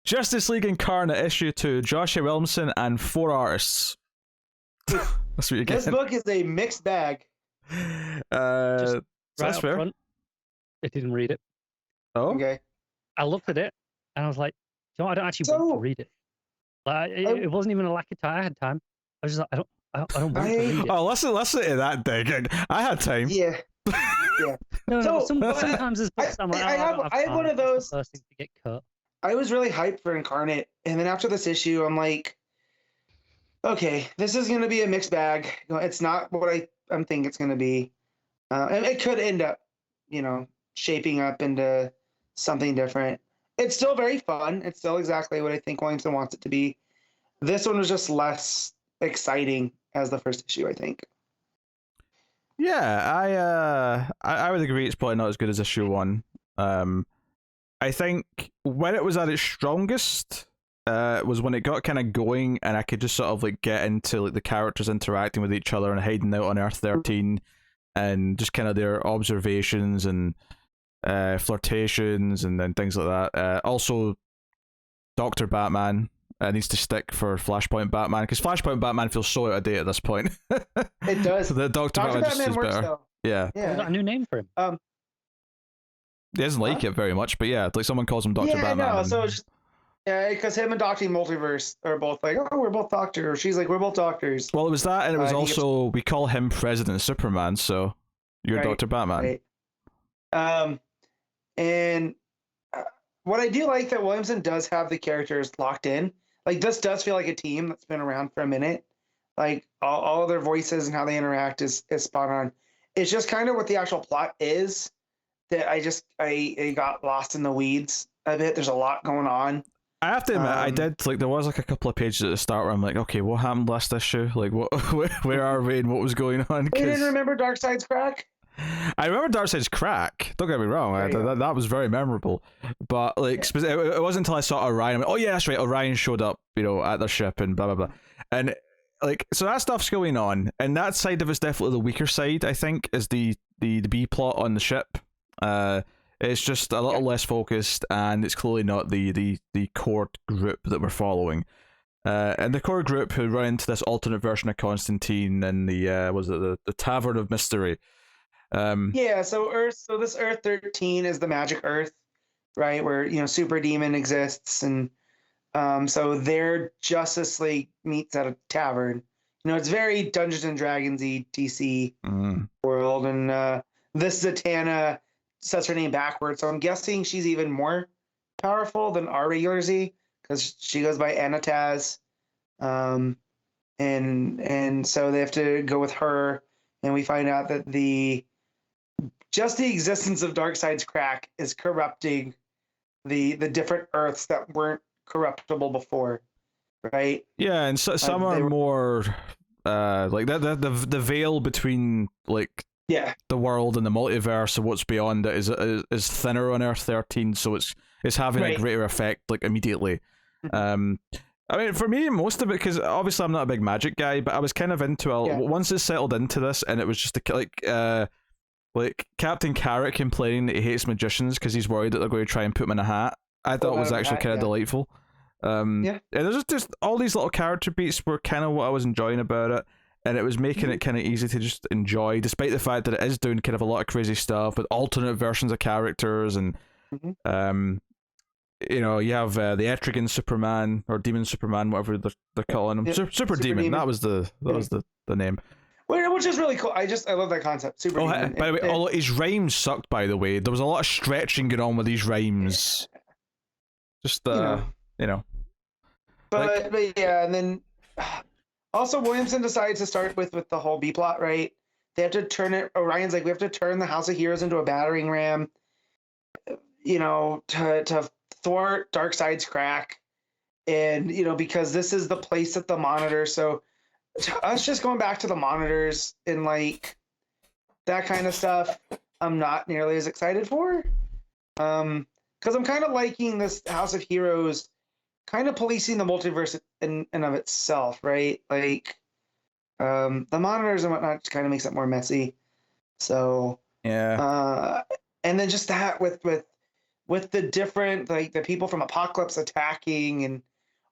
Justice League Incarnate issue 2, Joshua Williamson and 4 artists. That's what you get. This book is a mixed bag. Just that's up fair. front, I didn't read it. Oh, Okay. I looked at it and I was like, you know, I don't actually want to read it. Like, it wasn't even a lack of time. I had time. I was just like, I don't want to read it. Oh, listen to that digging. I had time. Yeah. Yeah. No, sometimes there's books I'm like, I have one of those. First thing to get cut. I was really hyped for Incarnate, and then after this issue, I'm like, okay, this is going to be a mixed bag. It's not what I'm thinking it's going to be. And it could end up, shaping up into something different. It's still very fun. It's still exactly what I think Williamson wants it to be. This one was just less exciting as the first issue, I think. Yeah, I would agree. It's probably not as good as issue 1. I think when it was at its strongest, was when it got kind of going, and I could just sort of like get into like the characters interacting with each other and hiding out on Earth 13, and just kind of their observations and flirtations and then things like that. Also, Dr. Batman needs to stick for Flashpoint Batman, because Flashpoint Batman feels so out of date at this point. It does. So the Dr. Batman just is works better. though. Yeah. We got a new name for him. He doesn't like it very much, but yeah, like someone calls him Dr. Batman. Yeah, no, so just because him and Dr. Multiverse are both like, oh, we're both doctors. She's like, we're both doctors. Well, it was that, and it was also we call him President Superman, so you're Right, Dr. Batman. Right. And what I do like that Williamson does have the characters locked in. Like, this does feel like a team that's been around for a minute. Like, all of their voices and how they interact is spot on. It's just kind of what the actual plot is that I got lost in the weeds a bit. There's a lot going on. I have to admit, I did, like, there was like a couple of pages at the start where I'm like, okay, what happened last issue? Like, where are we and what was going on? You didn't remember Darkseid's crack? I remember Darkseid's crack. Don't get me wrong, that was very memorable. But like, it wasn't until I saw Orion. I went, oh yeah, that's right. Orion showed up, at their ship and blah blah blah, and like, so that stuff's going on, and that side of it's definitely the weaker side. I think is the B plot on the ship. It's just a little less focused, and it's clearly not the core group that we're following. And the core group who run into this alternate version of Constantine and the Tavern of Mystery. So this Earth 13 is the magic Earth, right, where Super Demon exists, and so their Justice League meets at a tavern. It's very Dungeons and Dragons-y DC world, and this Zatanna says her name backwards, so I'm guessing she's even more powerful than our regular Z, because she goes by Anataz, and so they have to go with her, and we find out that the existence of Darkseid's crack is corrupting the different Earths that weren't corruptible before, right? Yeah, and so, some are more like the veil between like the world and the multiverse and what's beyond it is thinner on Earth 13, so it's having a greater effect like immediately. I mean, for me, most of it, because obviously I'm not a big magic guy, but I was kind of into it once it settled into this, and it was just like Captain Carrot complaining that he hates magicians because he's worried that they're going to try and put him in a hat. I thought it was actually kind of delightful. And there's just all these little character beats were kind of what I was enjoying about it, and it was making it kind of easy to just enjoy, despite the fact that it is doing kind of a lot of crazy stuff with alternate versions of characters, and you have the Etrigan Superman or Demon Superman, whatever they're calling him, Super Demon. That was the name. Which is really cool. I love that concept. Super Demon. By the way, all his rhymes sucked. By the way, there was a lot of stretching going on with these rhymes. Just But yeah, and then also Williamson decides to start with the whole B plot, right? They have to turn it. Orion's like, we have to turn the House of Heroes into a battering ram, to thwart Darkseid's crack, and because this is the place at the Monitor. So us just going back to the Monitors and like that kind of stuff, I'm not nearly as excited for. Because I'm kind of liking this House of Heroes kind of policing the multiverse in and of itself, right? Like, the Monitors and whatnot kind of makes it more messy. So yeah. And then just that with with the different, like, the people from Apocalypse attacking, and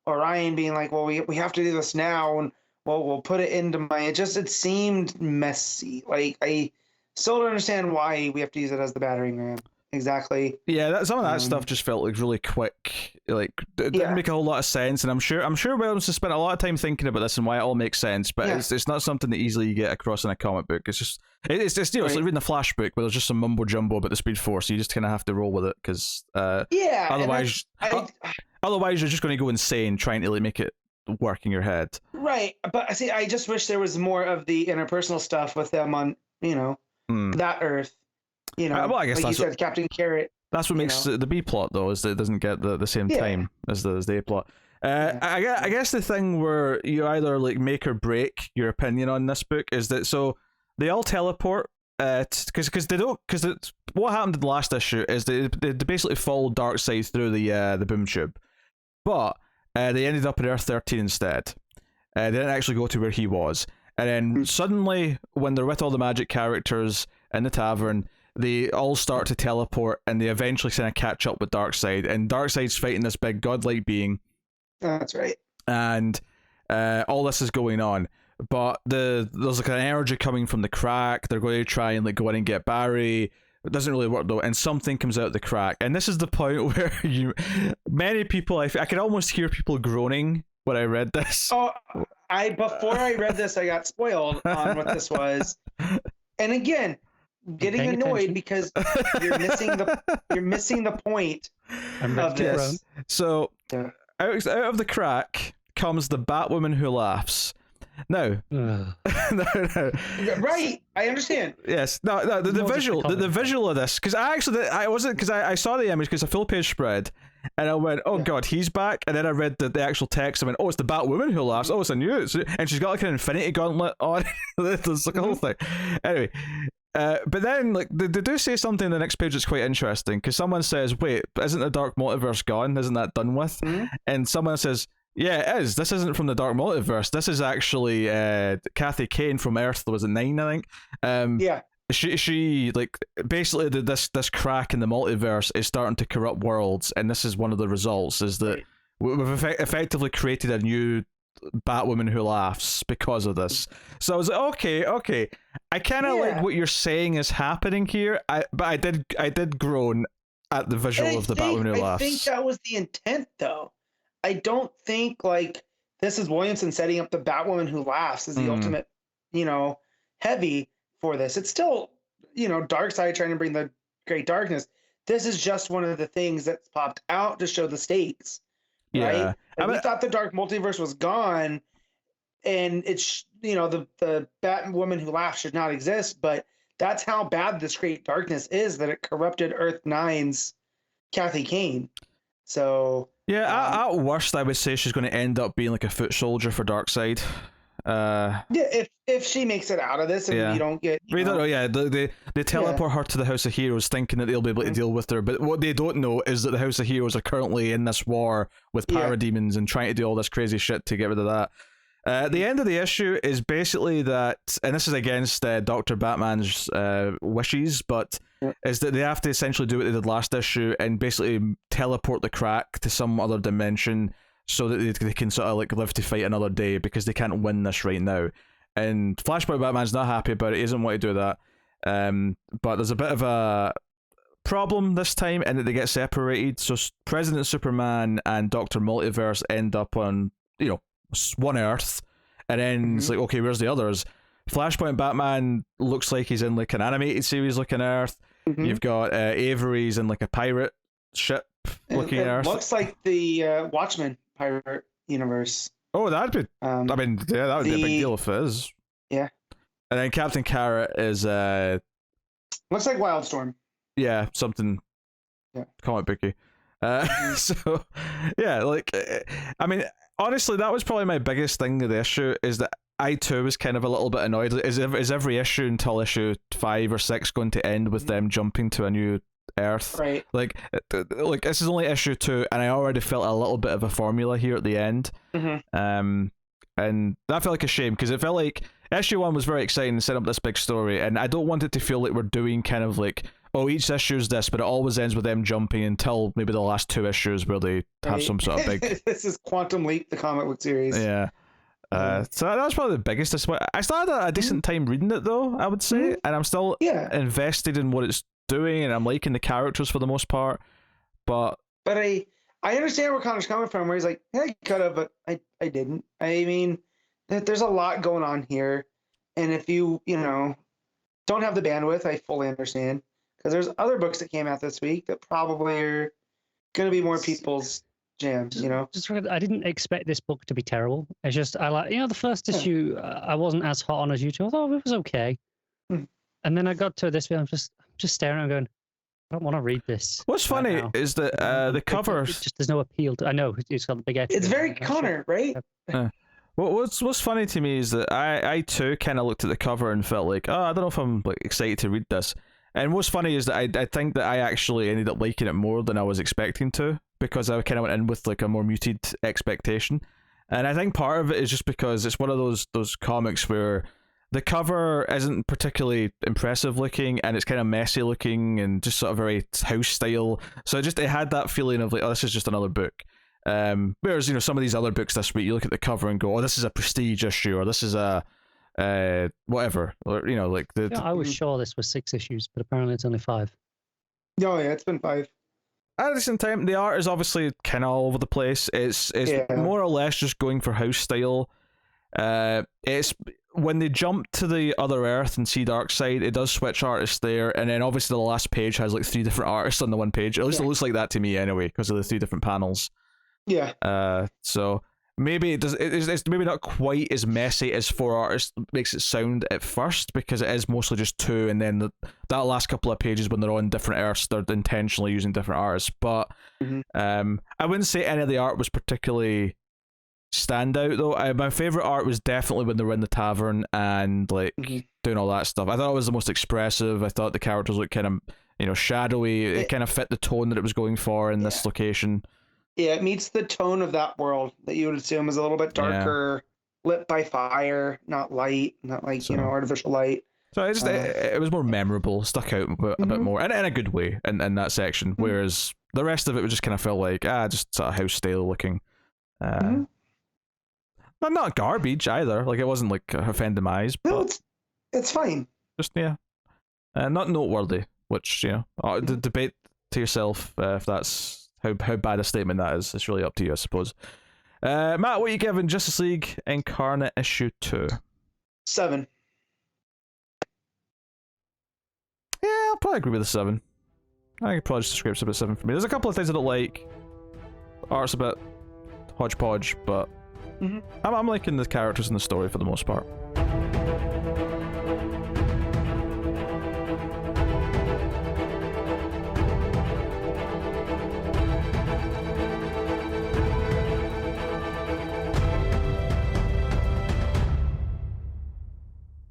Orion being like, well, we have to do this now, and well, we'll put it into my, it seemed messy. Like, I still don't understand why we have to use it as the battering ram. Exactly. Yeah, some of that stuff just felt like really quick. Like, it didn't make a whole lot of sense, and I'm sure Williams has spent a lot of time thinking about this and why it all makes sense. But it's not something that easily you get across in a comic book. It's just it's like reading the Flash book, where there's just some mumbo jumbo about the Speed Force. So you just kind of have to roll with it because otherwise you're just going to go insane trying to like make it work in your head. Right, but see, I just wish there was more of the interpersonal stuff with them on that Earth. Well, I guess like that's you said, Captain Carrot. That's what makes the B plot, though, is that it doesn't get the same time as the A plot. I guess the thing where you either like make or break your opinion on this book is that so they all teleport because what happened in the last issue is they basically followed Darkseid through the boom tube, but they ended up at Earth 13 instead. They didn't actually go to where he was, and then suddenly when they're with all the magic characters in the tavern, they all start to teleport, and they eventually kind of catch up with Darkseid, and Darkseid's fighting this big godlike being. That's right. And all this is going on, but there's like an energy coming from the crack. They're going to try and like go in and get Barry. It doesn't really work though, and something comes out of the crack. And this is the point where many people, I could almost hear people groaning when I read this. Oh, before I read this, I got spoiled on what this was, and again, getting annoyed because you're missing the point of this. So out of the crack comes the Batwoman who laughs. No. No. Right, I understand. Yes. No. The visual of this, because I saw the image because a full page spread, and I went, oh god, he's back. And then I read the actual text. I went, oh, it's the Batwoman who laughs. Oh, it's a new, and she's got like an infinity gauntlet on. There's like a whole thing. Anyway. But then, like, they do say something in the next page that's quite interesting, because someone says, wait, isn't the Dark Multiverse gone? Isn't that done with? Mm-hmm. And someone says, yeah, it is. This isn't from the Dark Multiverse. This is actually Kathy Kane from Earth. There was a 9, I think. Yeah. She like, basically this crack in the multiverse is starting to corrupt worlds, and this is one of the results, is that we've effectively created a new Batwoman who laughs because of this. So I was like, okay, I kind of like what you're saying is happening here. But I did groan at the visual of the Batwoman who laughs. I think that was the intent, though. I don't think like this is Williamson setting up the Batwoman who laughs as the ultimate, heavy for this. It's still, Darkseid trying to bring the great darkness. This is just one of the things that's popped out to show the stakes. Right? Yeah, we thought the Dark Multiverse was gone, and it's the Batwoman who laughs should not exist. But that's how bad this great darkness is, that it corrupted Earth 9's Kathy Kane. So yeah, at worst, I would say she's going to end up being like a foot soldier for Darkseid. Yeah, if she makes it out of this, and you don't get, we don't know. Yeah, they teleport her to the House of Heroes, thinking that they'll be able to deal with her. But what they don't know is that the House of Heroes are currently in this war with parademons and trying to do all this crazy shit to get rid of that. The end of the issue is basically that, and this is against Dr. Batman's wishes, but is that they have to essentially do what they did last issue and basically teleport the crack to some other dimension so that they can sort of like live to fight another day, because they can't win this right now. And Flashpoint Batman's not happy about it. He doesn't want to do that. But there's a bit of a problem this time in that they get separated. So President Superman and Dr. Multiverse end up on, one Earth, and then it's like, okay, where's the others? Flashpoint Batman looks like he's in like an animated series looking Earth. You've got Avery's in like a pirate ship looking Earth. Looks like the Watchmen pirate universe. Oh, that'd be. That would be a big deal if it is. Yeah. And then Captain Carrot is. Looks like Wildstorm. Yeah, something. Yeah. Comic booky. So, yeah, like, I mean, honestly, that was probably my biggest thing of the issue, is that I too was kind of a little bit annoyed. Is every issue until issue 5 or 6 going to end with them jumping to a new Earth? Right. Like this is only issue 2, and I already felt a little bit of a formula here at the end. And that felt like a shame, because it felt like issue 1 was very exciting and set up this big story, and I don't want it to feel like we're doing kind of like, oh, each issue is this, but it always ends with them jumping until maybe the last 2 issues where they have some sort of big. This is Quantum Leap, the comic book series. Yeah. So that was probably the biggest disappointment. I still had a decent time reading it though, I would say, and I'm still invested in what it's doing, and I'm liking the characters for the most part. But I understand where Connor's coming from, where he's like, "Yeah, I could have, but I didn't." I mean, there's a lot going on here, and if you don't have the bandwidth, I fully understand, because there's other books that came out this week that probably are going to be more people's jams. I didn't expect this book to be terrible. It's just I like the first issue. I wasn't as hot on as you two. I thought it was okay, and then I got to this bit. I'm just staring at it going, I don't want to read this. What's funny is that the cover just there's no appeal to. I know it's got the big. It's very Connor, right? What's funny to me is that I too kind of looked at the cover and felt like, I don't know if I'm like excited to read this. And what's funny is that I think that I actually ended up liking it more than I was expecting to, because I kind of went in with like a more muted expectation. And I think part of it is just because it's one of those comics where the cover isn't particularly impressive looking, and it's kind of messy looking and just sort of very house style. So it had that feeling of like, oh, this is just another book. Whereas some of these other books this week, you look at the cover and go, oh, this is a prestige issue, or this is a whatever, or like the. I was sure this was 6 issues, but apparently it's only 5. Oh yeah, it's been 5. At the same time, the art is obviously kind of all over the place. It's more or less just going for house style. It's when they jump to the other Earth and see Darkseid, it does switch artists there, and then obviously the last page has like 3 different artists on the one page. At least it looks like that to me anyway, because of the 3 different panels. Yeah. So maybe it's maybe not quite as messy as 4 artists makes it sound at first, because it is mostly just 2, and then that last couple of pages when they're on different Earths, they're intentionally using different artists. But I wouldn't say any of the art was particularly stand out though. My favorite art was definitely when they were in the tavern and like doing all that stuff. I thought it was the most expressive. I thought the characters looked kind of shadowy. It kind of fit the tone that it was going for in this location. Yeah, it meets the tone of that world that you would assume is a little bit darker, lit by fire, not light, not like artificial light. So it was more memorable, stuck out a bit more, and in a good way in that section. Whereas the rest of it just kind of felt like just sort of house style looking. Not garbage either. Like it wasn't like offending my eyes. No, but it's fine. Just not noteworthy. Which debate to yourself if that's how bad a statement that is. It's really up to you, I suppose. Matt, what are you giving Justice League Incarnate issue 2? 7. Yeah, I'll probably agree with a 7. I think probably just describes about 7 for me. There's a couple of things I don't like. Art's a bit hodgepodge, but I'm liking the characters and the story for the most part.